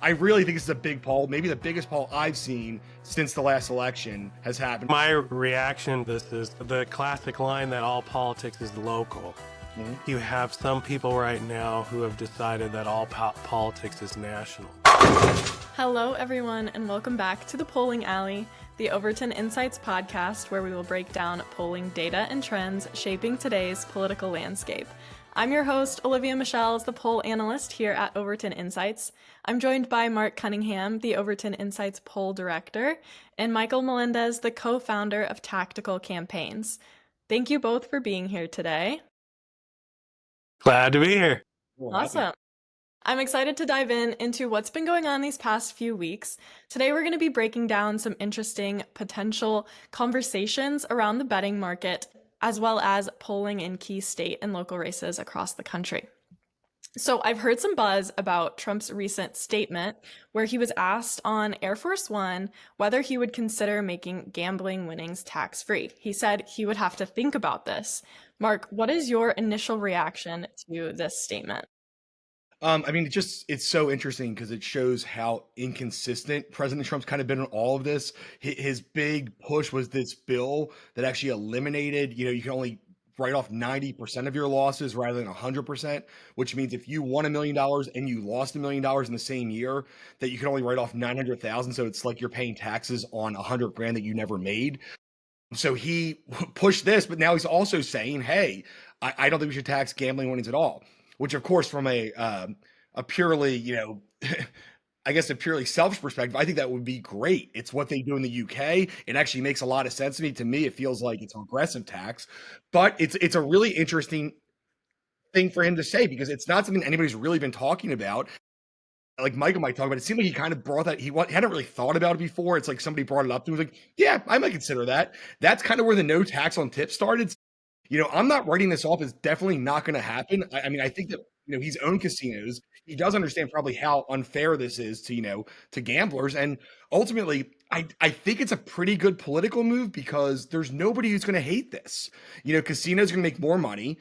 I really think this is a big poll, maybe the biggest poll I've seen since the last election has happened. My reaction to this is the classic line that all politics is local. Mm-hmm. You have some people right now who have decided that all politics is national. Hello, everyone, and welcome back to the Polling Alley, the Overton Insights podcast, where we will break down polling data and trends shaping today's political landscape. I'm your host, Olivia Michelle, the poll analyst here at Overton Insights. I'm joined by Mark Cunningham, the Overton Insights poll director, and Michael Melendez, the co-founder of Tactical Campaigns. Thank you both for being here today. Glad to be here. Awesome. I'm excited to dive into what's been going on these past few weeks. Today, we're going to be breaking down some interesting potential conversations around the betting market, as well as polling in key state and local races across the country. So I've heard some buzz about Trump's recent statement where he was asked on Air Force One whether he would consider making gambling winnings tax-free. He said he would have to think about this. Mark, what is your initial reaction to this statement? I mean, it's so interesting because it shows how inconsistent President Trump's kind of been on all of this. His big push was this bill that actually eliminated, you can only write off 90% of your losses rather than 100%, which means if you won $1 million and you lost $1 million in the same year, that you can only write off 900,000. So it's like you're paying taxes on $100,000 that you never made. So he pushed this, but now he's also saying, hey, I don't think we should tax gambling winnings at all. Which, of course, from a purely, I guess a purely selfish perspective, I think that would be great. It's what they do in the UK. It actually makes a lot of sense to me. To me, it feels like it's a regressive tax, but it's a really interesting thing for him to say because it's not something anybody's really been talking about. Like Michael might talk about it. It seemed like he kind of brought that. He hadn't really thought about it before. It's like somebody brought it up to him. He was like, yeah, I might consider that. That's kind of where the no tax on tips started. I'm not writing this off as definitely not going to happen. I mean, I think that, he's owned casinos. He does understand probably how unfair this is to gamblers. And ultimately, I think it's a pretty good political move because there's nobody who's going to hate this. Casinos are going to make more money.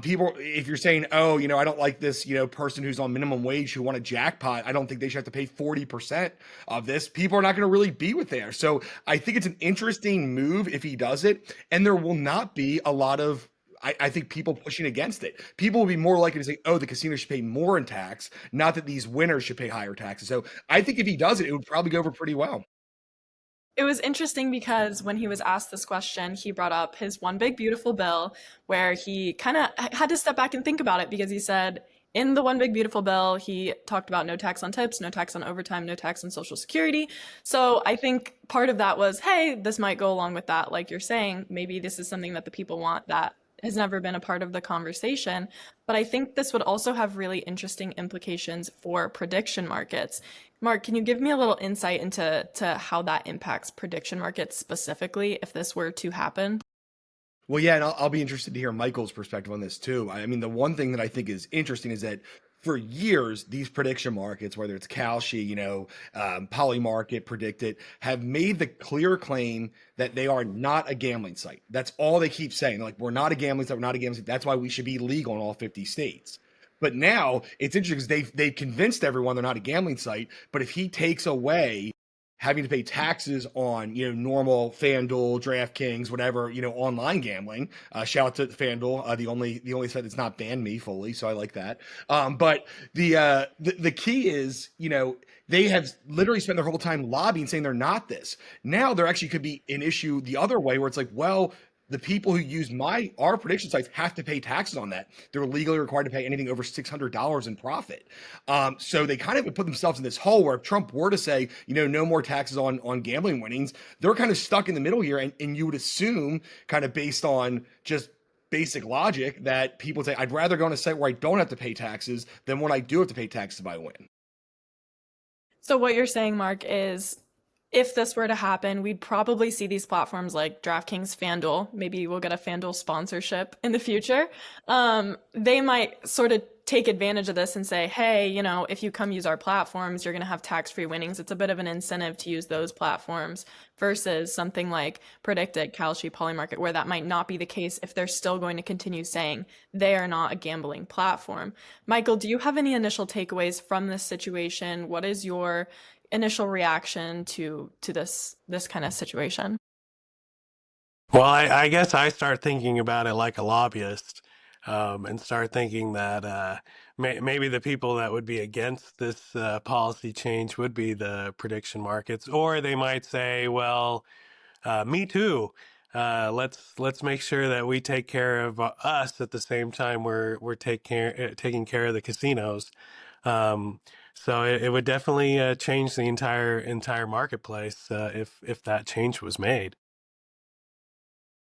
People, if you're saying, oh, I don't like this, person who's on minimum wage who won a jackpot, I don't think they should have to pay 40% of this. People are not going to really be with there. So I think it's an interesting move if he does it. And there will not be a lot of, I think, people pushing against it. People will be more likely to say, oh, the casino should pay more in tax, not that these winners should pay higher taxes. So I think if he does it, it would probably go over pretty well. It was interesting because when he was asked this question, he brought up his One Big Beautiful Bill, where he kind of had to step back and think about it because he said in the One Big Beautiful Bill, he talked about no tax on tips, no tax on overtime, no tax on Social Security. So I think part of that was, hey, this might go along with that. Like you're saying, maybe this is something that the people want that has never been a part of the conversation. But I think this would also have really interesting implications for prediction markets. Mark, can you give me a little insight into how that impacts prediction markets specifically if this were to happen? Well, yeah, and I'll be interested to hear Michael's perspective on this too. I mean, the one thing that I think is interesting is that for years, these prediction markets, whether it's Kalshi, Polymarket, Predicted, have made the clear claim that they are not a gambling site. That's all they keep saying. They're like, we're not a gambling site, we're not a gambling site. That's why we should be legal in all 50 states. But now it's interesting because they've convinced everyone they're not a gambling site. But if he takes away having to pay taxes on, normal FanDuel, DraftKings, whatever, online gambling. Shout out to FanDuel, the only site that's not banned me fully, so I like that. But the key is, they have literally spent their whole time lobbying, saying they're not this. Now there actually could be an issue the other way, where it's like, well, the people who use our prediction sites have to pay taxes on that. They're legally required to pay anything over $600 in profit. So they kind of would put themselves in this hole where if Trump were to say, no more taxes on gambling winnings, they're kind of stuck in the middle here. And you would assume, kind of based on just basic logic, that people say, I'd rather go on a site where I don't have to pay taxes than when I do have to pay taxes if I win. So what you're saying, Mark, is if this were to happen, we'd probably see these platforms like DraftKings, FanDuel, maybe we'll get a FanDuel sponsorship in the future. They might sort of take advantage of this and say, hey, if you come use our platforms, you're going to have tax-free winnings. It's a bit of an incentive to use those platforms versus something like Predicted, Kalshi, Polymarket, where that might not be the case if they're still going to continue saying they are not a gambling platform. Michael, do you have any initial takeaways from this situation? What is your initial reaction to this kind of situation? Well, I guess I start thinking about it like a lobbyist, and start thinking that maybe the people that would be against this policy change would be the prediction markets, or they might say, "Well, me too. Let's make sure that we take care of us at the same time we're taking care of the casinos." Um, so it would definitely change the entire marketplace if that change was made.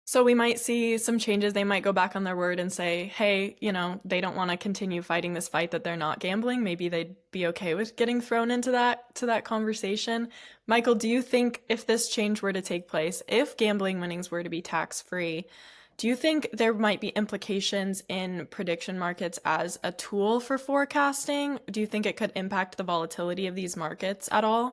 So we might see some changes. They might go back on their word and say, hey, they don't want to continue fighting this fight that they're not gambling. Maybe they'd be okay with getting thrown into that conversation. Michael, do you think if this change were to take place, if gambling winnings were to be tax-free, do you think there might be implications in prediction markets as a tool for forecasting? Do you think it could impact the volatility of these markets at all?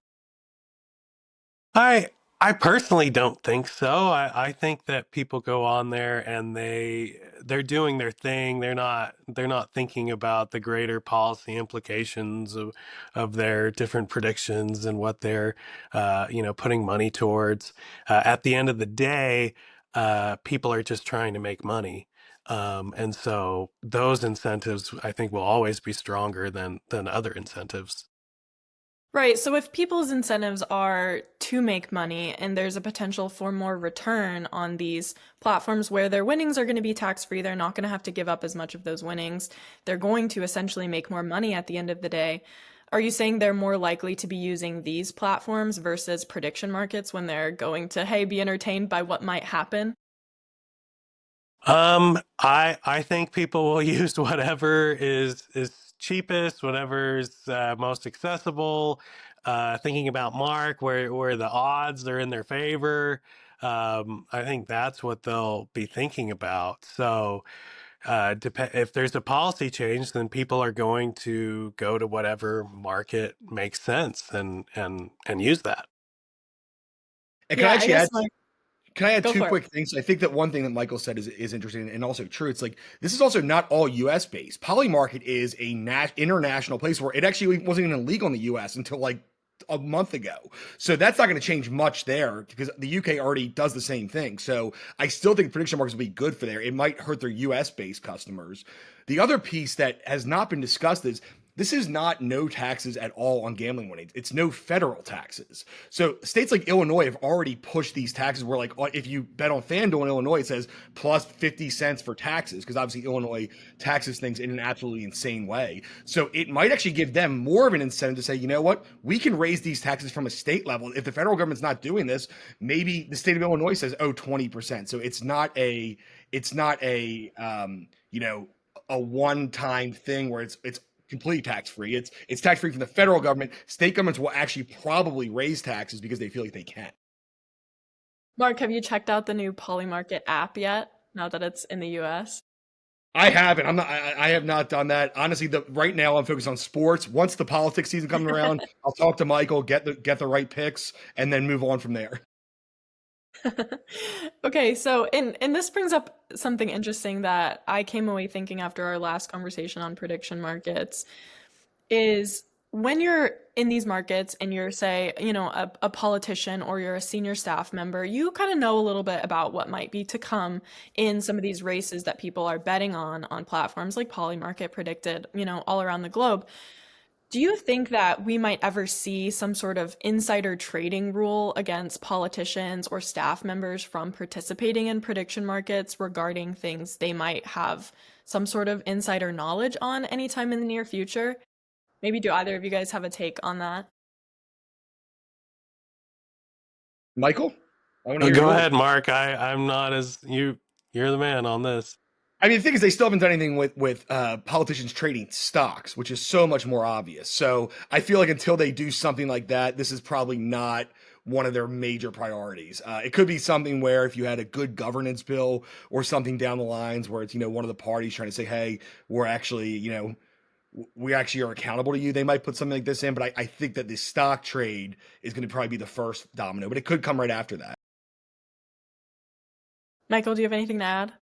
I personally don't think so. I think that people go on there and they're doing their thing. They're not thinking about the greater policy implications of their different predictions and what they're putting money towards. At the end of the day, people are just trying to make money. And so those incentives, I think, will always be stronger than other incentives. Right. So if people's incentives are to make money and there's a potential for more return on these platforms where their winnings are going to be tax-free, they're not going to have to give up as much of those winnings. They're going to essentially make more money at the end of the day. Are you saying they're more likely to be using these platforms versus prediction markets when they're going to, hey, be entertained by what might happen? I think people will use whatever is cheapest, whatever is most accessible. Thinking about Mark, where the odds are in their favor. I think that's what they'll be thinking about. So, if there's a policy change, then people are going to go to whatever market makes sense and use that. And can I Yeah, I actually guess add like, Can I add go two for it. quick things? I think that one thing that Michael said is interesting and also true. It's like this is also not all U.S. based. Polymarket is a international place where it actually wasn't even illegal in the U.S. until like a month ago. So that's not going to change much there because the UK already does the same thing. So I still think prediction markets will be good for there. It might hurt their US based customers. The other piece that has not been discussed is this is not no taxes at all on gambling winnings. It's no federal taxes. So states like Illinois have already pushed these taxes where like if you bet on FanDuel in Illinois, it says plus 50 cents for taxes because obviously Illinois taxes things in an absolutely insane way. So it might actually give them more of an incentive to say, you know what, we can raise these taxes from a state level. If the federal government's not doing this, maybe the state of Illinois says, oh, 20%. So it's not a a one-time thing where it's completely tax-free. It's tax-free from the federal government. State governments will actually probably raise taxes because they feel like they can. Mark, have you checked out the new Polymarket app yet? Now that it's in the US? I haven't. I have not done that. Honestly, right now I'm focused on sports. Once the politics season comes around, I'll talk to Michael, get the right picks, and then move on from there. Okay, so and this brings up something interesting that I came away thinking after our last conversation on prediction markets is when you're in these markets and you're, say, a politician or you're a senior staff member, you kind of know a little bit about what might be to come in some of these races that people are betting on platforms like Polymarket, Predicted, all around the globe. Do you think that we might ever see some sort of insider trading rule against politicians or staff members from participating in prediction markets regarding things they might have some sort of insider knowledge on anytime in the near future? Maybe do either of you guys have a take on that? Michael, I want to hear Go yours. ahead, Mark. I'm not as you. You're the man on this. I mean, the thing is, they still haven't done anything with politicians trading stocks, which is so much more obvious. So I feel like until they do something like that, this is probably not one of their major priorities. It could be something where if you had a good governance bill or something down the lines where it's one of the parties trying to say, hey, we're actually we actually are accountable to you. They might put something like this in, but I think that the stock trade is going to probably be the first domino, but it could come right after that. Michael, do you have anything to add?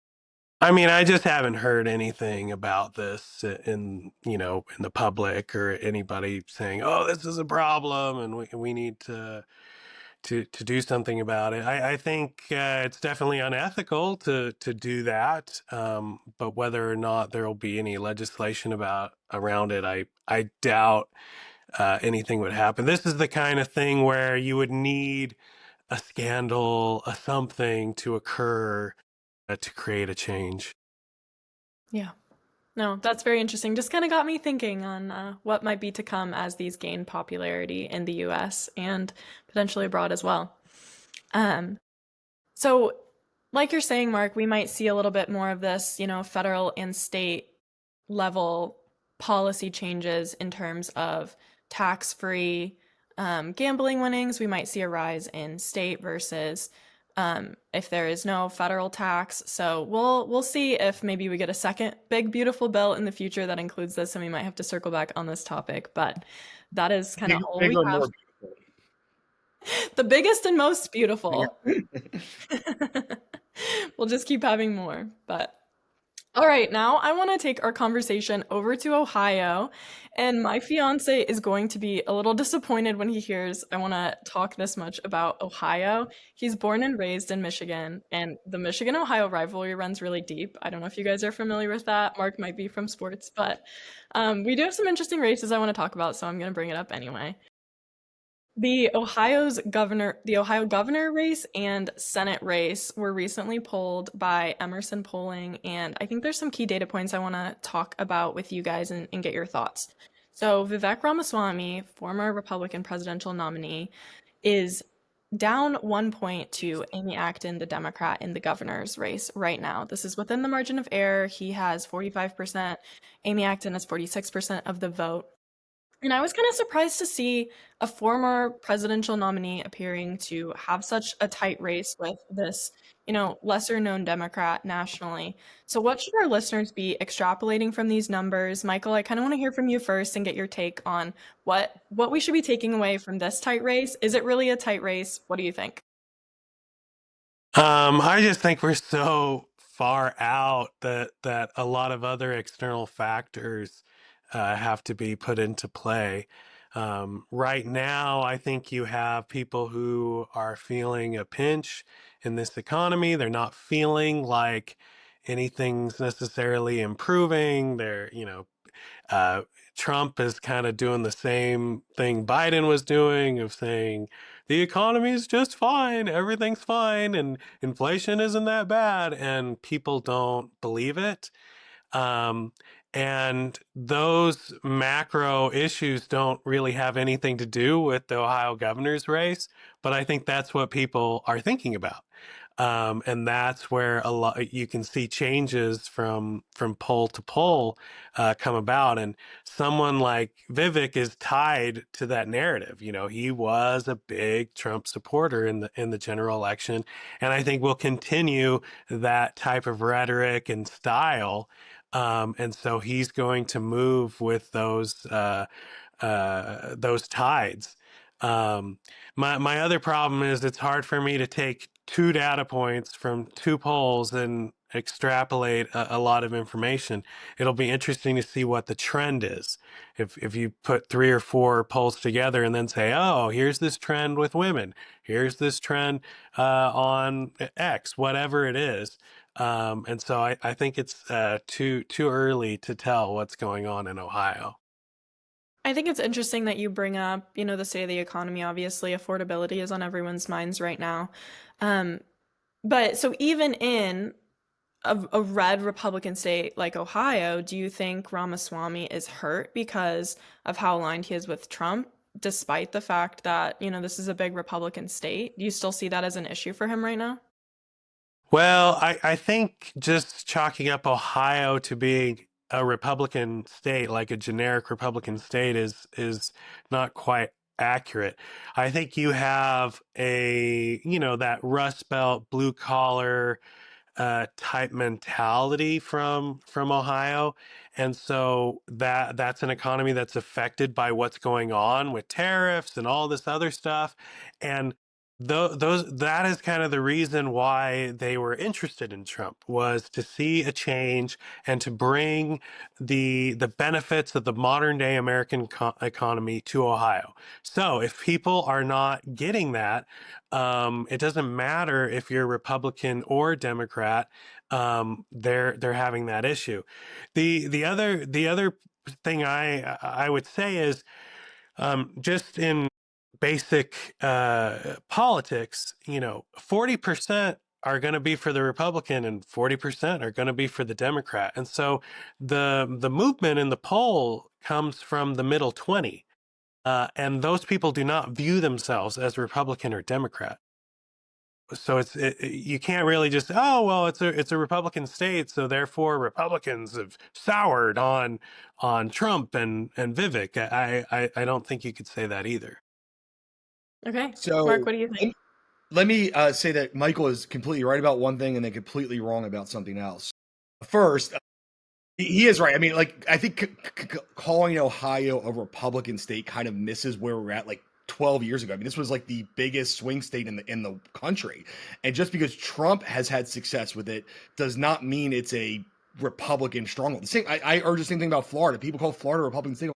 I mean, I just haven't heard anything about this in the public or anybody saying, "Oh, this is a problem and we need to do something about it." I think it's definitely unethical to do that, but whether or not there will be any legislation around it, I doubt anything would happen. This is the kind of thing where you would need a scandal, a something to occur to create a change. Yeah. No, that's very interesting. Just kind of got me thinking on what might be to come as these gain popularity in the US and potentially abroad as well. Um, so, like you're saying, Mark, we might see a little bit more of this, federal and state level policy changes in terms of tax-free gambling winnings. We might see a rise in state versus if there is no federal tax. So we'll see if maybe we get a second big beautiful bill in the future that includes this, and we might have to circle back on this topic. But that is kind of all we Bigger and have. more beautiful. The biggest and most beautiful. Yeah. We'll just keep having more. But all right, now I want to take our conversation over to Ohio, and my fiance is going to be a little disappointed when he hears I want to talk this much about Ohio. He's born and raised in Michigan, and the Michigan-Ohio rivalry runs really deep. I don't know if you guys are familiar with that. Mark might be from sports, but we do have some interesting races I want to talk about, so I'm going to bring it up anyway. The Ohio governor race and Senate race were recently polled by Emerson Polling, and I think there's some key data points I want to talk about with you guys and get your thoughts. So Vivek Ramaswamy, former Republican presidential nominee, is down 1 point to Amy Acton, the Democrat, in the governor's race right now. This is within the margin of error. He has 45%. Amy Acton has 46% of the vote. And I was kind of surprised to see a former presidential nominee appearing to have such a tight race with this, lesser known Democrat nationally. So what should our listeners be extrapolating from these numbers? Michael, I kind of want to hear from you first and get your take on what we should be taking away from this tight race. Is it really a tight race? What do you think? I just think we're so far out that a lot of other external factors have to be put into play. Right now, I think you have people who are feeling a pinch in this economy. They're not feeling like anything's necessarily improving. Uh, Trump is kind of doing the same thing Biden was doing of saying the economy is just fine, everything's fine, and inflation isn't that bad, and people don't believe it. Um, and those macro issues don't really have anything to do with the Ohio governor's race, but I think that's what people are thinking about. And that's where a lot you can see changes from poll to poll come about. And someone like Vivek is tied to that narrative. He was a big Trump supporter in the general election, and I think will continue that type of rhetoric and style. And so he's going to move with those tides. Um, my other problem is it's hard for me to take two data points from two polls and extrapolate a lot of information. It'll be interesting to see what the trend is. If you put three or four polls together and then say, oh, here's this trend with women, here's this trend on X, whatever it is. And so I think it's too early to tell what's going on in Ohio. I think it's interesting that you bring up, the state of the economy. Obviously, affordability is on everyone's minds right now. Um, but so even in a red Republican state like Ohio, do you think Ramaswamy is hurt because of how aligned he is with Trump, despite the fact that, this is a big Republican state? Do you still see that as an issue for him right now? Well, I think just chalking up Ohio to being a Republican state, like a generic Republican state, is not quite accurate. I think you have that Rust Belt blue collar type mentality from Ohio, and so that's an economy that's affected by what's going on with tariffs and all this other stuff, and that is kind of the reason why they were interested in Trump, was to see a change and to bring the benefits of the modern day American economy to Ohio. So if people are not getting that, it doesn't matter if you're Republican or Democrat. They're having that issue. The other thing I would say is, just in basic politics, 40% are going to be for the Republican and 40% are going to be for the Democrat. And so the movement in the poll comes from the middle 20. And those people do not view themselves as Republican or Democrat. So you can't really just, oh, well, it's a Republican state, so therefore Republicans have soured on Trump and Vivek. I don't think you could say that either. Okay. So Mark, what do you think? let me say that Michael is completely right about one thing and then completely wrong about something else. First, he is right. I mean, like, I think calling Ohio a Republican state kind of misses where we're at, like 12 years ago. I mean, this was like the biggest swing state in the country, and just because Trump has had success with it does not mean it's a Republican stronghold. The same, I urge the same thing about Florida. People call Florida a Republican state.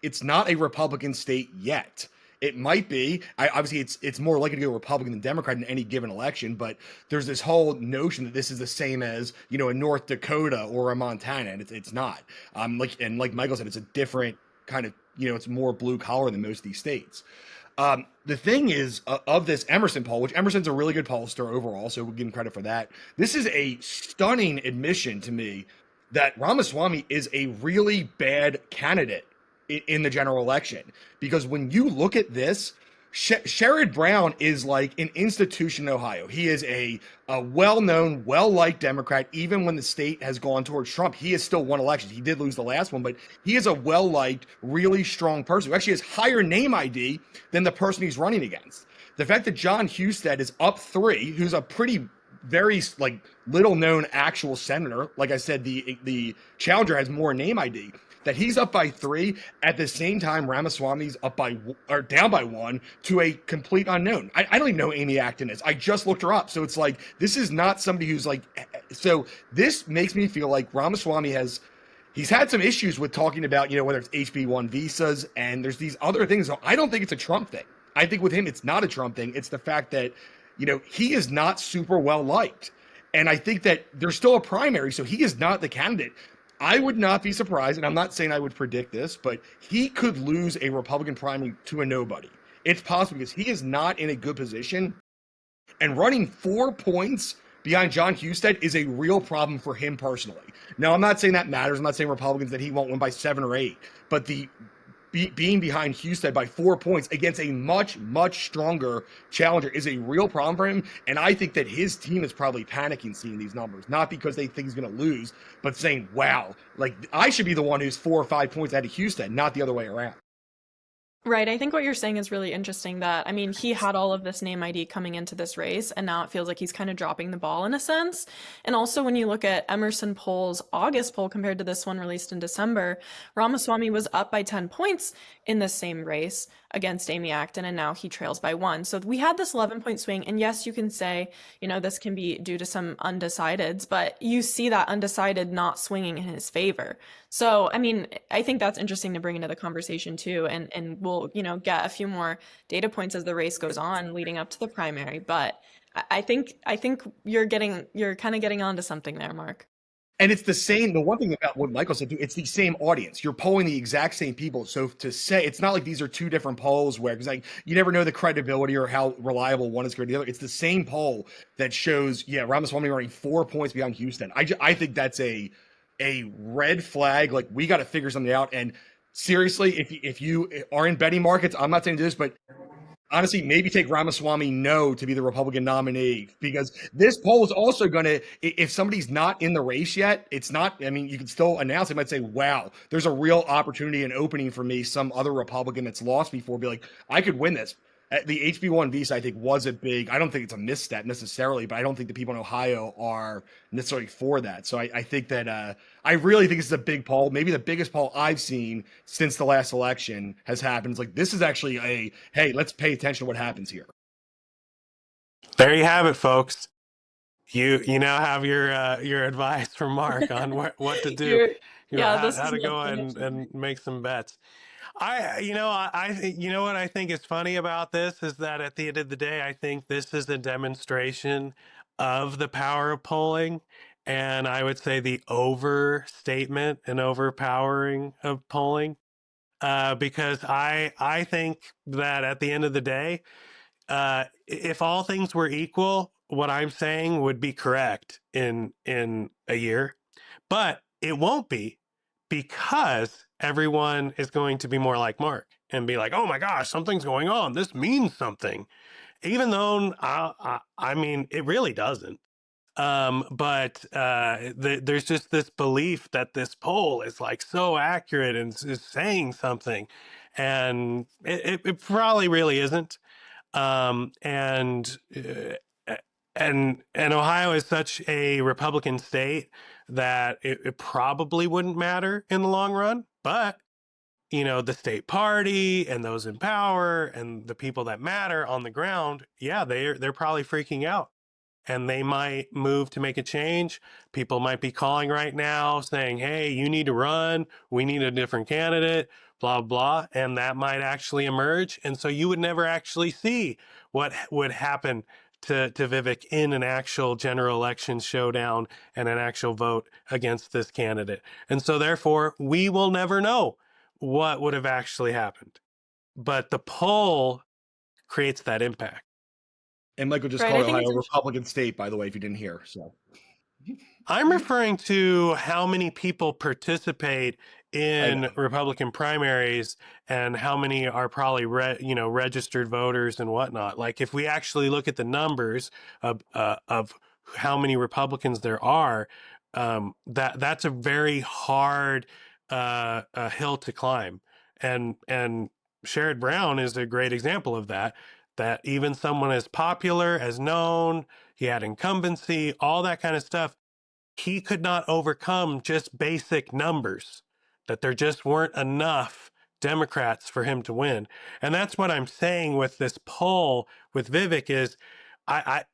It's not a Republican state yet. It might be. Obviously, it's more likely to go Republican than Democrat in any given election. But there's this whole notion that this is the same as a North Dakota or a Montana, and it's not. Like Michael said, it's a different kind of it's more blue collar than most of these states. The thing is, of this Emerson poll, which Emerson's a really good pollster overall, so we'll give him credit for that. This is a stunning admission to me that Ramaswamy is a really bad candidate in the general election, because when you look at this, Sherrod Brown is like an institution in Ohio. He is a well-known, well-liked Democrat. Even when the state has gone towards Trump, he has still won elections. He did lose the last one, but he is a well-liked, really strong person who actually has higher name ID than the person he's running against. The fact that Jon Husted is up 3, who's a pretty very little known actual senator. Like I said, the challenger has more name ID. That he's up by 3 at the same time Ramaswamy's down by 1 to a complete unknown. I don't even know who Amy Acton is. I just looked her up. So it's like, this is not somebody who's so this makes me feel like Ramaswamy he's had some issues with talking about, whether it's HB1 visas and there's these other things. So I don't think it's a Trump thing. I think with him, it's not a Trump thing. It's the fact that, he is not super well liked. And I think that there's still a primary, so he is not the candidate. I would not be surprised, and I'm not saying I would predict this, but he could lose a Republican primary to a nobody. It's possible because he is not in a good position. And running 4 points behind Jon Husted is a real problem for him personally. Now, I'm not saying that matters. I'm not saying Republicans that he won't win by 7 or 8, but being behind Husted by 4 points against a much, much stronger challenger is a real problem for him. And I think that his team is probably panicking seeing these numbers, not because they think he's going to lose, but saying, wow, I should be the one who's 4 or 5 points ahead of Husted, not the other way around. Right. I think what you're saying is really interesting that, he had all of this name ID coming into this race, and now it feels like he's kind of dropping the ball in a sense. And also when you look at Emerson Poll's August poll compared to this one released in December, Ramaswamy was up by 10 points in the same race against Amy Acton, and now he trails by 1. So we had this 11-point swing, and yes, you can say, this can be due to some undecideds, but you see that undecided not swinging in his favor. So, I think that's interesting to bring into the conversation too, and we'll, get a few more data points as the race goes on leading up to the primary. But I think you're kind of getting onto something there, Mark. And it's the one thing about what Michael said too, it's the same audience. You're polling the exact same people. So to say, it's not like these are 2 different polls because you never know the credibility or how reliable one is going to be. It's the same poll that shows, Ramaswamy running 4 points behind Husted. I think that's a red flag. We got to figure something out. And seriously, if you are in betting markets, I'm not saying this, but honestly, maybe take Ramaswamy no to be the Republican nominee, because this poll is also going to, if somebody's not in the race yet, it's not, you can still announce, it might say, wow, there's a real opportunity and opening for me, some other Republican that's lost before, be like, I could win this. The HB1 visa, I think, was a big. I don't think it's a misstep necessarily, but I don't think the people in Ohio are necessarily for that. So I think that I really think this is a big poll, maybe the biggest poll I've seen since the last election has happened. It's like this is actually a hey, let's pay attention to what happens here. There you have it, folks. You now have your advice from Mark on what to do, Yeah, this how is to an go information. and make some bets. You know what I think is funny about this is that at the end of the day, I think this is a demonstration of the power of polling, and I would say the overstatement and overpowering of polling, because I think that at the end of the day, if all things were equal, what I'm saying would be correct in a year, but it won't be because everyone is going to be more like Mark and be like, "Oh my gosh, something's going on. This means something," even though I mean it really doesn't. But there's just this belief that this poll is like so accurate and is saying something, and it probably really isn't. Um, and uh, and Ohio is such a Republican state that it probably wouldn't matter in the long run. But the state party and those in power and the people that matter on the ground, yeah, they're probably freaking out and they might move to make a change. People might be calling right now saying, "Hey, you need to run. We need a different candidate, blah, blah." And that might actually emerge. And so you would never actually see what would happen to Vivek in an actual general election showdown and an actual vote against this candidate. And so therefore, we will never know what would have actually happened. But the poll creates that impact. And Michael just Right. called I think Ohio it's a Republican state, by the way, if you didn't hear. So I'm referring to how many people participate I in know. Republican primaries and how many are probably registered voters and whatnot. Like if we actually look at the numbers of how many Republicans there are, that's a very hard hill to climb. And Sherrod Brown is a great example of that. That even someone as popular, as known, he had incumbency, all that kind of stuff, he could not overcome just basic numbers, that there just weren't enough Democrats for him to win. And that's what I'm saying with this poll with Vivek is I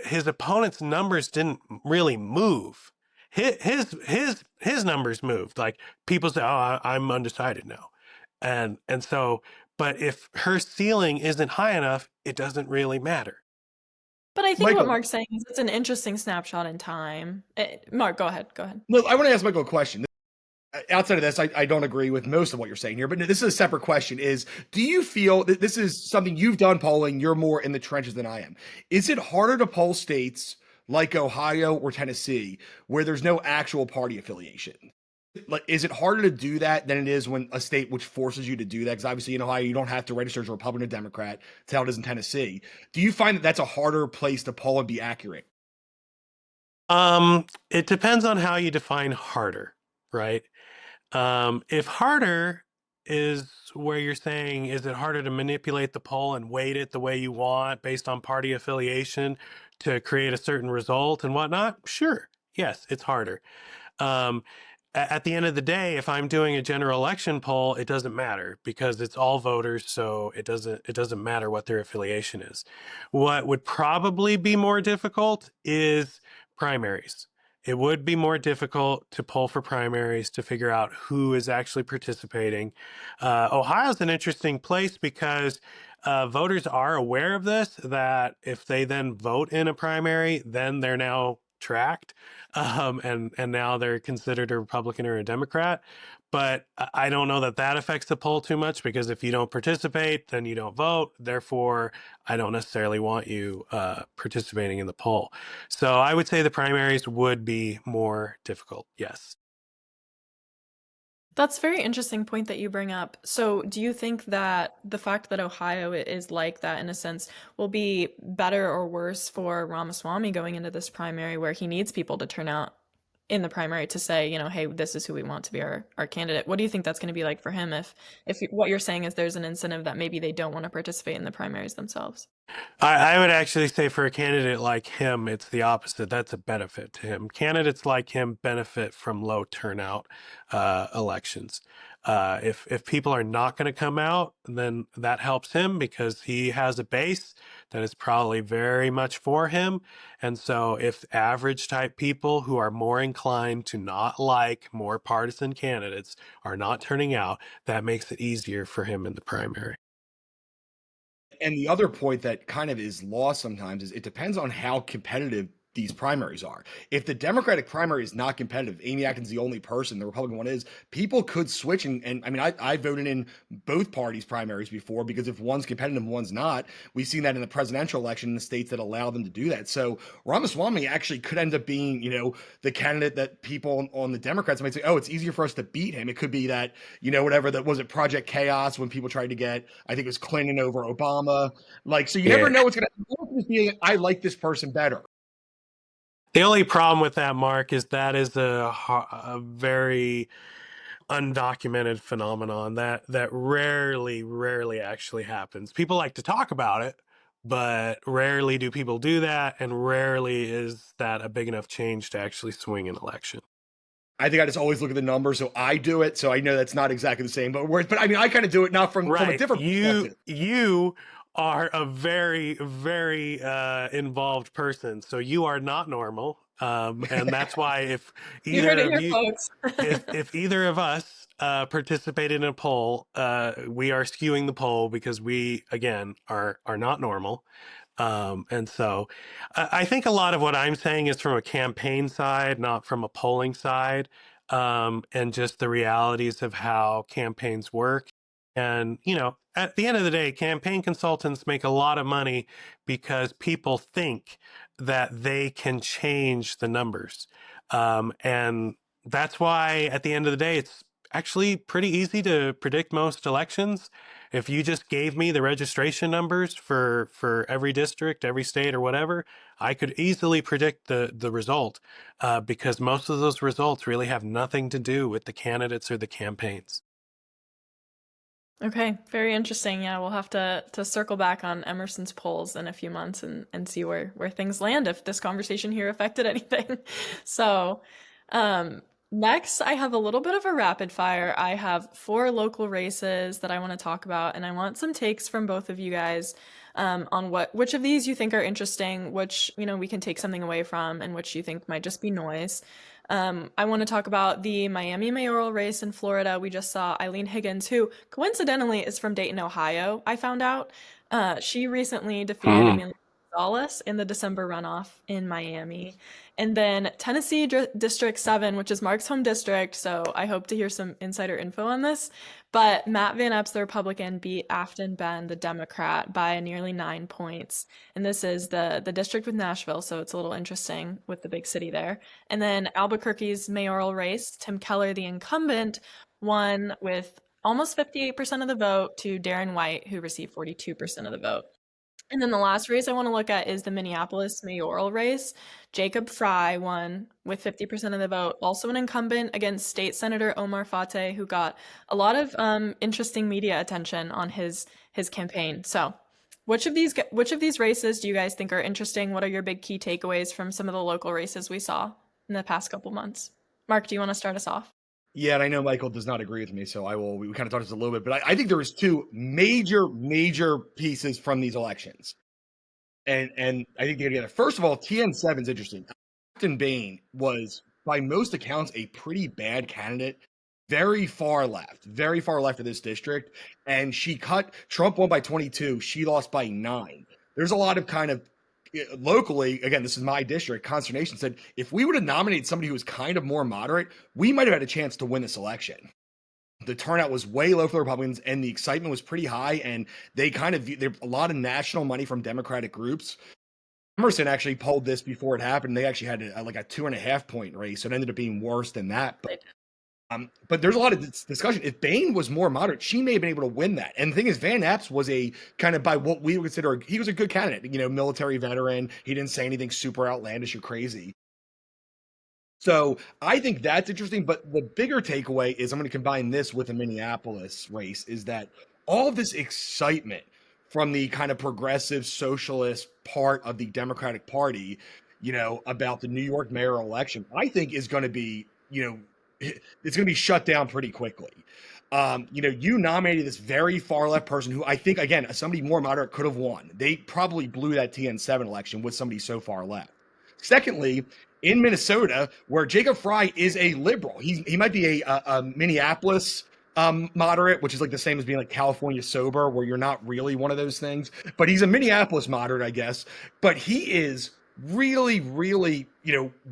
his opponent's numbers didn't really move. His numbers moved. Like people say, "Oh, I'm undecided now," and so. But if her ceiling isn't high enough, it doesn't really matter. But I think what Michael, Mark's saying is it's an interesting snapshot in time. Mark, go ahead. Go ahead. look, I want to ask Michael a question. Outside of this, I don't agree with most of what you're saying here, but this is a separate question. Do you feel that this is something you've done polling? You're more in the trenches than I am. Is it harder to poll states like Ohio or Tennessee where there's no actual party affiliation? Like, is it harder to do that than it is when a state which forces you to do that? Because obviously in Ohio, you don't have to register as a Republican or Democrat. That's how it is in Tennessee. Do you find that that's a harder place to poll and be accurate? It depends on how you define harder, right? If harder is where you're saying, is it harder to manipulate the poll and weight it the way you want based on party affiliation to create a certain result and whatnot? Sure. Yes, it's harder. Um, at the end of the day, if I'm doing a general election poll, it doesn't matter because it's all voters, so it doesn't matter what their affiliation is. What would probably be more difficult is primaries. It would be more difficult to poll for primaries to figure out who is actually participating. Ohio's an interesting place because voters are aware of this, that if they then vote in a primary, then they're now tracked, and now they're considered a Republican or a Democrat. But I don't know that that affects the poll too much because if you don't participate, then you don't vote. Therefore, I don't necessarily want you participating in the poll. So I would say the primaries would be more difficult. Yes. That's a very interesting point that you bring up. So, do you think that the fact that Ohio is like that in a sense will be better or worse for Ramaswamy going into this primary where he needs people to turn out? in the primary to say, hey, this is who we want to be our candidate. What do you think that's going to be like for him if what you're saying is there's an incentive that maybe they don't want to participate in the primaries themselves? I would actually say for a candidate like him, it's the opposite. That's a benefit to him. Candidates like him benefit from low turnout elections. If people are not going to come out, then that helps him because he has a base that is probably very much for him. And so if average type people who are more inclined to not like more partisan candidates are not turning out, that makes it easier for him in the primary. And the other point that kind of is lost sometimes is it depends on how competitive these primaries are. If the Democratic primary is not competitive, Amy Acton's the only person, the Republican one is, people could switch. And I mean, I voted in both parties' primaries before because if one's competitive and one's not, we've seen that in the presidential election in the states that allow them to do that. So Ramaswamy actually could end up being, the candidate that people on the Democrats might say, oh, it's easier for us to beat him. It could be that, whatever that was, it Project Chaos when people tried to get, I think it was Clinton over Obama. Like, so you never know what's going to, I like this person better. The only problem with that, Mark, is that is a very undocumented phenomenon that rarely actually happens. People like to talk about it, but rarely do people do that, and rarely is that a big enough change to actually swing an election. I think I just always look at the numbers, so I do it. So I know that's not exactly the same, but I mean, I kind of do it not from a different perspective. You are a very involved person, so you are not normal, and that's why if either of you, if either of us participate in a poll, we are skewing the poll because we again are not normal. And so I think a lot of what I'm saying is from a campaign side, not from a polling side, and just the realities of how campaigns work. And, at the end of the day, campaign consultants make a lot of money because people think that they can change the numbers. And that's why at the end of the day, it's actually pretty easy to predict most elections. If you just gave me the registration numbers for every district, every state, or whatever, I could easily predict the result because most of those results really have nothing to do with the candidates or the campaigns. Okay, very interesting. Yeah, we'll have to circle back on Emerson's polls in a few months and see where things land if this conversation here affected anything. So, next, I have a little bit of a rapid fire. I have 4 local races that I want to talk about, and I want some takes from both of you guys on which of these you think are interesting, which we can take something away from, and which you think might just be noise. I want to talk about the Miami mayoral race in Florida. We just saw Eileen Higgins, who coincidentally is from Dayton, Ohio. I found out she recently defeated Amelia Gonzalez in the December runoff in Miami. And then Tennessee District 7, which is Mark's home district, so I hope to hear some insider info on this. But Matt Van Epps, the Republican, beat Afton Ben, the Democrat, by nearly 9 points. And this is the district with Nashville, so it's a little interesting with the big city there. And then Albuquerque's mayoral race, Tim Keller, the incumbent, won with almost 58% of the vote to Darren White, who received 42% of the vote. And then the last race I want to look at is the Minneapolis mayoral race. Jacob Fry won with 50% of the vote, also an incumbent against State Senator Omar Fateh, who got a lot of interesting media attention on his campaign. So, which of these races do you guys think are interesting? What are your big key takeaways from some of the local races we saw in the past couple months? Mark, do you want to start us off? Yeah, and I know Michael does not agree with me, so we kind of talked this a little bit, but I think there was 2 major pieces from these elections. And I think together. First of all, TN7 is interesting. Captain Bain was, by most accounts, a pretty bad candidate. Very far left of this district. And Trump won by 22. She lost by 9. There's a lot of kind of locally, again, this is my district, consternation said, if we would have nominated somebody who was kind of more moderate, we might have had a chance to win this election. The turnout was way low for the Republicans, and the excitement was pretty high, and they there's a lot of national money from Democratic groups. Emerson actually polled this before it happened. They actually had like a 2.5 point race, so it ended up being worse than that. But there's a lot of discussion. If Bain was more moderate, she may have been able to win that. And the thing is, Van Epps was a kind of, by what we would consider, he was a good candidate, military veteran. He didn't say anything super outlandish or crazy. So I think that's interesting. But the bigger takeaway is I'm going to combine this with the Minneapolis race is that all of this excitement from the kind of progressive socialist part of the Democratic Party, about the New York mayoral election, I think is going to be, it's going to be shut down pretty quickly. You nominated this very far left person who I think, again, somebody more moderate could have won. They probably blew that TN7 election with somebody so far left. Secondly, in Minnesota, where Jacob Frey is a liberal, he might be a Minneapolis moderate, which is like the same as being like California sober, where you're not really one of those things. But he's a Minneapolis moderate, I guess. But he is really, really,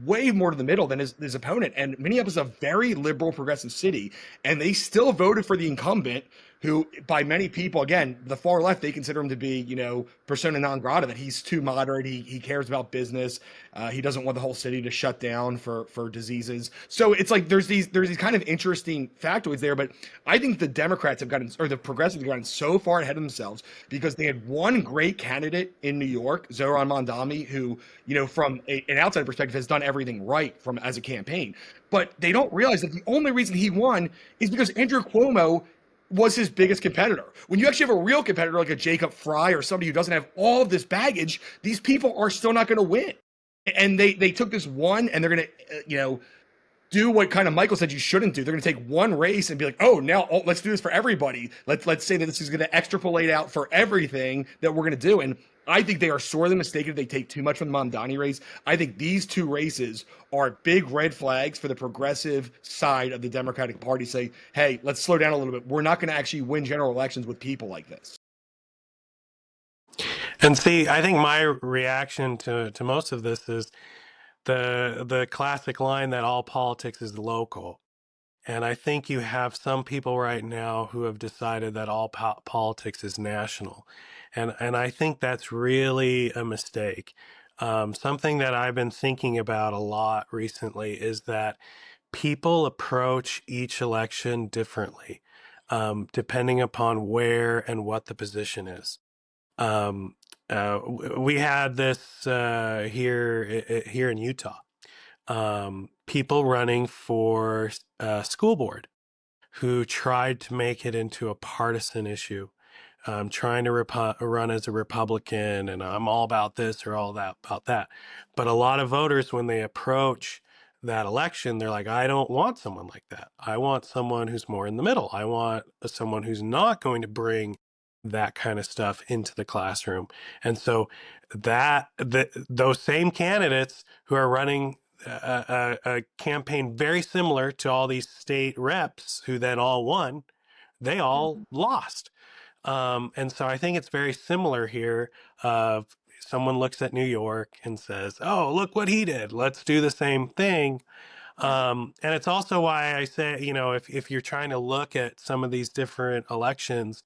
way more to the middle than his opponent. And Minneapolis is a very liberal, progressive city, and they still voted for the incumbent, who, by many people, again, the far left, they consider him to be, persona non grata, that he's too moderate. He cares about business. He doesn't want the whole city to shut down for diseases. So it's like there's these kind of interesting factoids there. But I think the Democrats have gotten, or the progressives have gotten so far ahead of themselves because they had one great candidate in New York, Zohran Mamdani, who, from an outside perspective, has done everything right as a campaign. But they don't realize that the only reason he won is because Andrew Cuomo was his biggest competitor. When you actually have a real competitor like a Jacob Frey or somebody who doesn't have all of this baggage, these people are still not going to win. And they took this one, and they're going to, do what kind of Michael said you shouldn't do. They're going to take one race and be like, let's do this for everybody. Let's say that this is going to extrapolate out for everything that we're going to do. And I think they are sorely mistaken if they take too much from the Mamdani race. I think these two races are big red flags for the progressive side of the Democratic Party. Say, hey, let's slow down a little bit. We're not going to actually win general elections with people like this. And see, I think my reaction to most of this is the classic line that all politics is local. And I think you have some people right now who have decided that all politics is national. And I think that's really a mistake. Something that I've been thinking about a lot recently is that people approach each election differently, depending upon where and what the position is. We had this here in Utah. People running for school board who tried to make it into a partisan issue, trying to run as a Republican, and I'm all about this or all that about that. But a lot of voters, when they approach that election, they're like, I don't want someone like that. I want someone who's more in the middle. I want someone who's not going to bring that kind of stuff into the classroom. And so those same candidates who are running a campaign very similar to all these state reps who then all won, they all lost. And so I think it's very similar here. Of someone looks at New York and says, oh, look what he did. Let's do the same thing. And it's also why I say, if you're trying to look at some of these different elections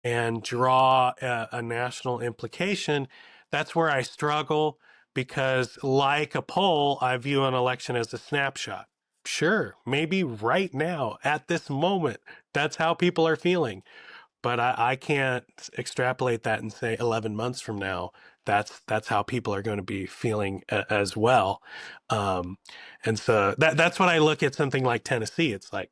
and draw a national implication, that's where I struggle, because like a poll, I view an election as a snapshot. Sure, maybe right now, at this moment, that's how people are feeling. But I can't extrapolate that and say 11 months from now, that's how people are going to be feeling as well. And so that's when I look at something like Tennessee. It's like,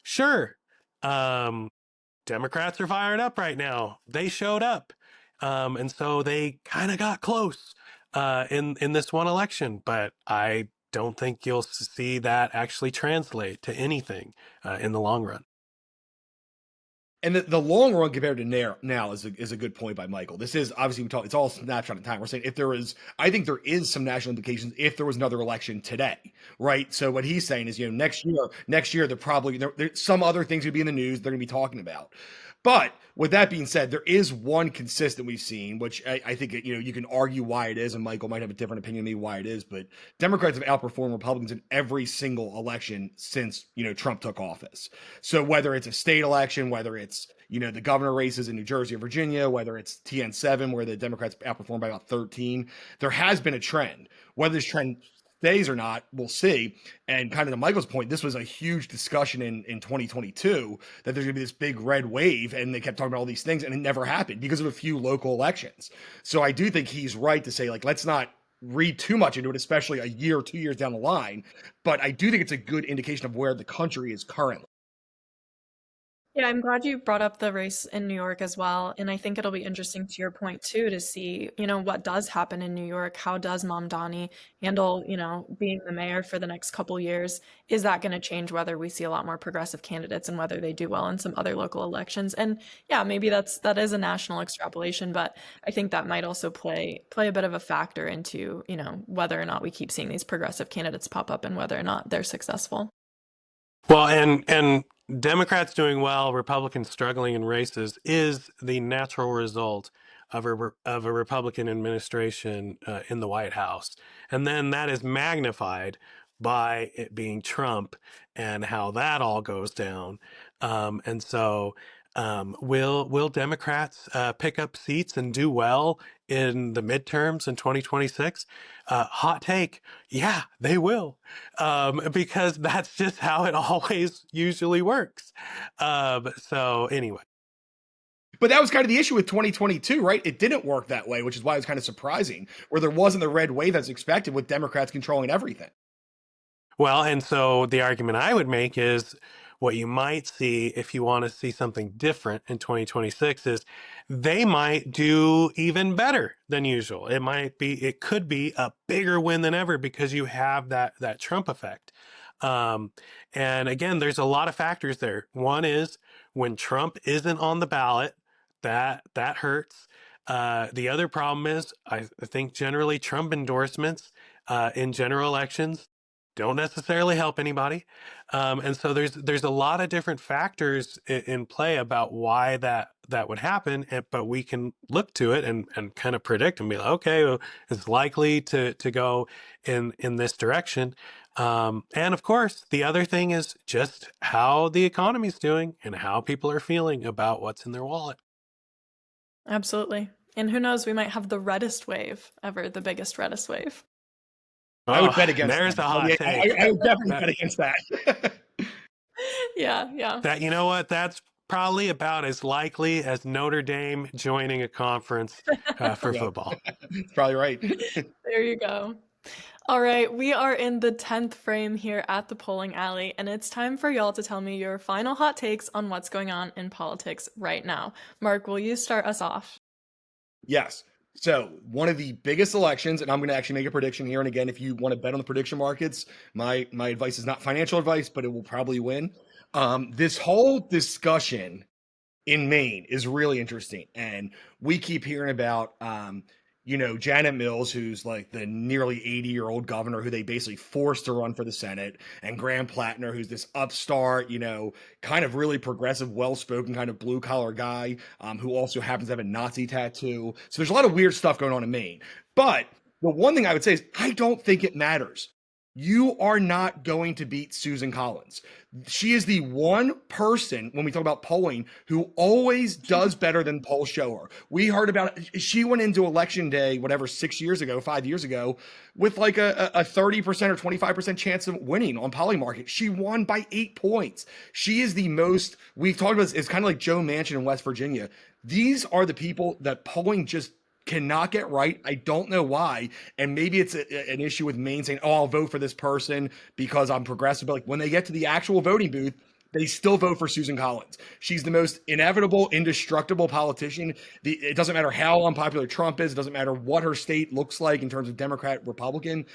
sure, Democrats are fired up right now. They showed up. And so they kind of got close in this one election. But I don't think you'll see that actually translate to anything in the long run. And the long run compared to now is a good point by Michael. This is obviously it's all snapshot in time. We're saying I think there is some national implications if there was another election today, right? So what he's saying is, next year there probably there's some other things would be in the news they're going to be talking about. But with that being said, there is one consistent we've seen, which I think, you can argue why it is, and Michael might have a different opinion than me why it is, but Democrats have outperformed Republicans in every single election since, Trump took office. So whether it's a state election, whether it's, the governor races in New Jersey or Virginia, whether it's TN7, where the Democrats outperformed by about 13, there has been a trend. Whether this trend stays or not, we'll see. And kind of to Michael's point, this was a huge discussion in 2022 that there's going to be this big red wave, and they kept talking about all these things, and it never happened because of a few local elections. So I do think he's right to say, like, let's not read too much into it, especially a year or 2 years down the line. But I do think it's a good indication of where the country is currently. Yeah, I'm glad you brought up the race in New York as well. And I think it'll be interesting to your point too to see, what does happen in New York. How does Mamdani handle, being the mayor for the next couple years? Is that going to change whether we see a lot more progressive candidates and whether they do well in some other local elections? And yeah, maybe that is a national extrapolation, but I think that might also play a bit of a factor into, whether or not we keep seeing these progressive candidates pop up and whether or not they're successful. Well, and Democrats doing well, Republicans struggling in races is the natural result of a Republican administration in the White House, and then that is magnified by it being Trump and how that all goes down. And so, will Democrats pick up seats and do well in the midterms in 2026? Hot take, yeah, they will, because that's just how it always usually works. So anyway. But that was kind of the issue with 2022, right? It didn't work that way, which is why it was kind of surprising, where there wasn't the red wave that's expected with Democrats controlling everything. Well, and so the argument I would make is what you might see if you want to see something different in 2026 is they might do even better than usual. It could be a bigger win than ever because you have that Trump effect. Um, and again, there's a lot of factors there. One is when Trump isn't on the ballot, that hurts. The other problem is I think generally Trump endorsements in general elections don't necessarily help anybody. And so there's a lot of different factors in play about why that would happen. But we can look to it and kind of predict and be like, okay, well, it's likely to go in this direction. And of course, the other thing is just how the economy's doing and how people are feeling about what's in their wallet. Absolutely. And who knows, we might have the reddest wave ever, the biggest reddest wave. I would Oh, bet against there's that. a hot take. I would definitely bet against that. Yeah. That, you know what? That's probably about as likely as Notre Dame joining a conference for Yeah, football. that's probably right. There you go. All right, we are in the 10th frame here at the Polling Alley, and it's time for y'all to tell me your final hot takes on what's going on in politics right now. Mark, will you start us off? Yes. So one of the biggest elections, and I'm going to actually make a prediction here. And again, if you want to bet on the prediction markets, my advice is not financial advice, but it will probably win. This whole discussion in Maine is really interesting. And we keep hearing about, Janet Mills, who's like the nearly 80-year-old governor who they basically forced to run for the Senate, and Graham Plattner, who's this upstart, kind of really progressive, well-spoken kind of blue-collar guy, who also happens to have a Nazi tattoo. So there's a lot of weird stuff going on in Maine. But the one thing I would say is I don't think it matters. You are not going to beat Susan Collins. She is the one person when we talk about polling who always does better than polls show her. We heard about it. She went into election day, whatever, 5 years ago, with like a 30% or 25% chance of winning on Polymarket. She won by 8 points. She is the most, we've talked about this, it's kind of like Joe Manchin in West Virginia. These are the people that polling just cannot get right. I don't know why. And maybe it's an issue with Maine saying, oh, I'll vote for this person because I'm progressive. But like when they get to the actual voting booth, they still vote for Susan Collins. She's the most inevitable, indestructible politician. It doesn't matter how unpopular Trump is. It doesn't matter what her state looks like in terms of Democrat, Republican.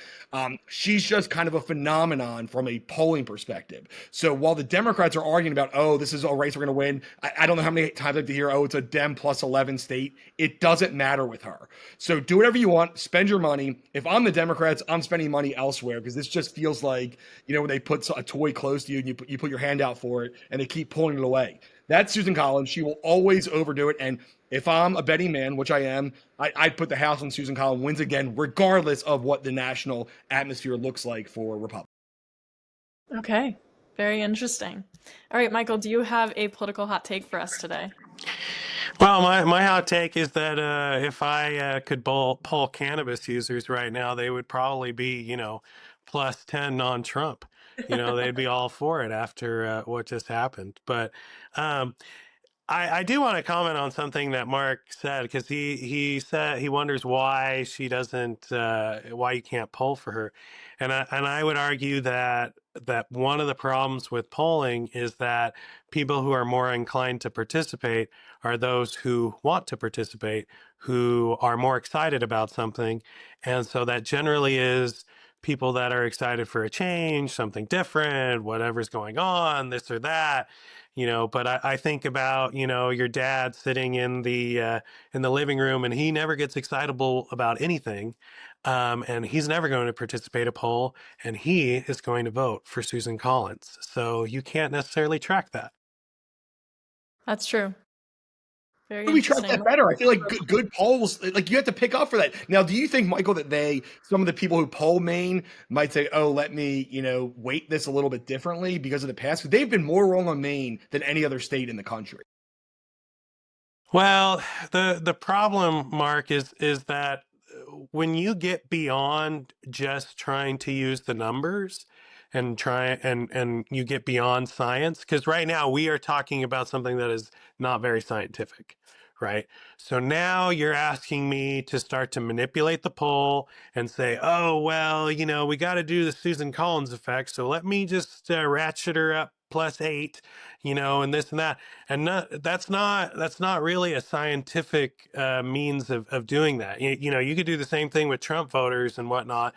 She's just kind of a phenomenon from a polling perspective. So while the Democrats are arguing about, oh, this is a race we're going to win, I don't know how many times I have to hear, oh, it's a Dem plus 11 state. It doesn't matter with her. So do whatever you want. Spend your money. If I'm the Democrats, I'm spending money elsewhere because this just feels like, when they put a toy close to you and you put your hand out for it and they keep pulling it away. That's Susan Collins. She will always overdo it. And if I'm a betting man, which I am, I'd put the house on Susan Collins wins again, regardless of what the national atmosphere looks like for Republicans. Okay, very interesting. All right, Michael, do you have a political hot take for us today? Well, my hot take is that if I could poll cannabis users right now, they would probably be, plus 10 on Trump. They'd be all for it after what just happened. But I do want to comment on something that Mark said, because he said he wonders why she doesn't why you can't poll for her, and I would argue that one of the problems with polling is that people who are more inclined to participate are those who want to participate, who are more excited about something, and so that generally is people that are excited for a change, something different, whatever's going on, this or that. But I think about, your dad sitting in the living room, and he never gets excitable about anything, and he's never going to participate in a poll, and he is going to vote for Susan Collins. So you can't necessarily track that. That's true. Very How do we track interesting. that better? I feel like good polls, like you have to pick up for that. Now, do you think, Michael, that some of the people who poll Maine might say, "Oh, let me, weight this a little bit differently because of the past"? Because they've been more wrong on Maine than any other state in the country. Well, the problem, Mark, is that when you get beyond just trying to use the numbers and you get beyond science, because right now we are talking about something that is not very scientific, right? So now you're asking me to start to manipulate the poll and say, oh, well, we got to do the Susan Collins effect, so let me just ratchet her up +8, and this and that. And that's not really a scientific means of doing that. You could do the same thing with Trump voters and whatnot,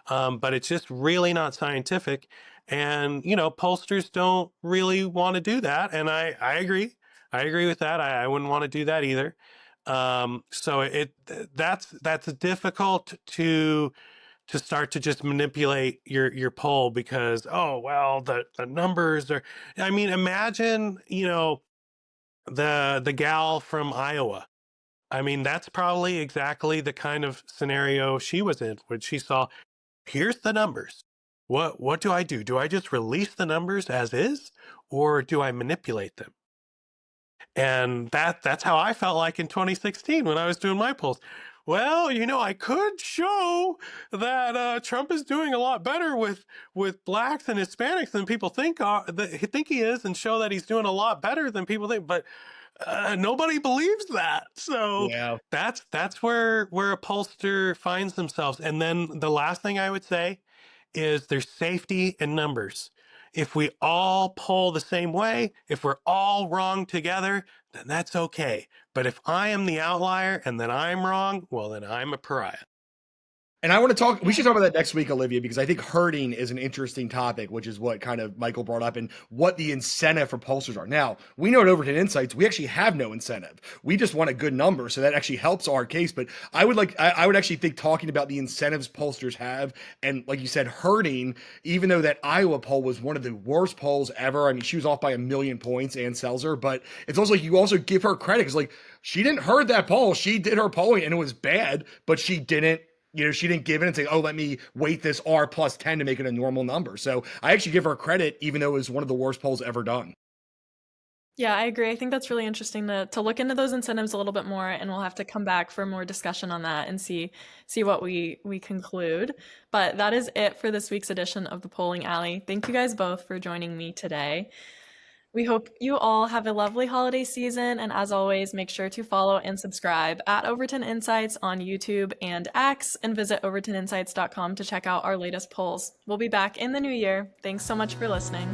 but it's just really not scientific. And pollsters don't really want to do that, and I agree with that. I wouldn't want to do that either. So that's difficult to start to just manipulate your poll, because, oh, well, the numbers are, I mean, imagine, the gal from Iowa. I mean, that's probably exactly the kind of scenario she was in when she saw, here's the numbers. What do I do? Do I just release the numbers as is, or do I manipulate them? And that's how I felt like in 2016 when I was doing my polls. Well, I could show that Trump is doing a lot better with blacks and Hispanics than people think he is, and show that he's doing a lot better than people think. But nobody believes that. So Yeah. that's where a pollster finds themselves. And then the last thing I would say is there's safety in numbers. If we all poll the same way, if we're all wrong together, then that's okay. But if I am the outlier and then I'm wrong, well, then I'm a pariah. And I want to we should talk about that next week, Olivia, because I think herding is an interesting topic, which is what kind of Michael brought up, and what the incentive for pollsters are. Now, we know at Overton Insights, we actually have no incentive. We just want a good number. So that actually helps our case. But I would actually think talking about the incentives pollsters have, and like you said, herding, even though that Iowa poll was one of the worst polls ever. I mean, she was off by 1 million points, Ann Selzer, but it's also like you also give her credit, because like she didn't herd that poll. She did her polling and it was bad, but she didn't give it and say, oh, let me weight this R +10 to make it a normal number. So I actually give her credit, even though it was one of the worst polls ever done. Yeah, I agree. I think that's really interesting to look into those incentives a little bit more, and we'll have to come back for more discussion on that and see what we conclude. But that is it for this week's edition of the Polling Alley. Thank you guys both for joining me today. We hope you all have a lovely holiday season, and as always, make sure to follow and subscribe at Overton Insights on YouTube and X, and visit overtoninsights.com to check out our latest polls. We'll be back in the new year. Thanks so much for listening.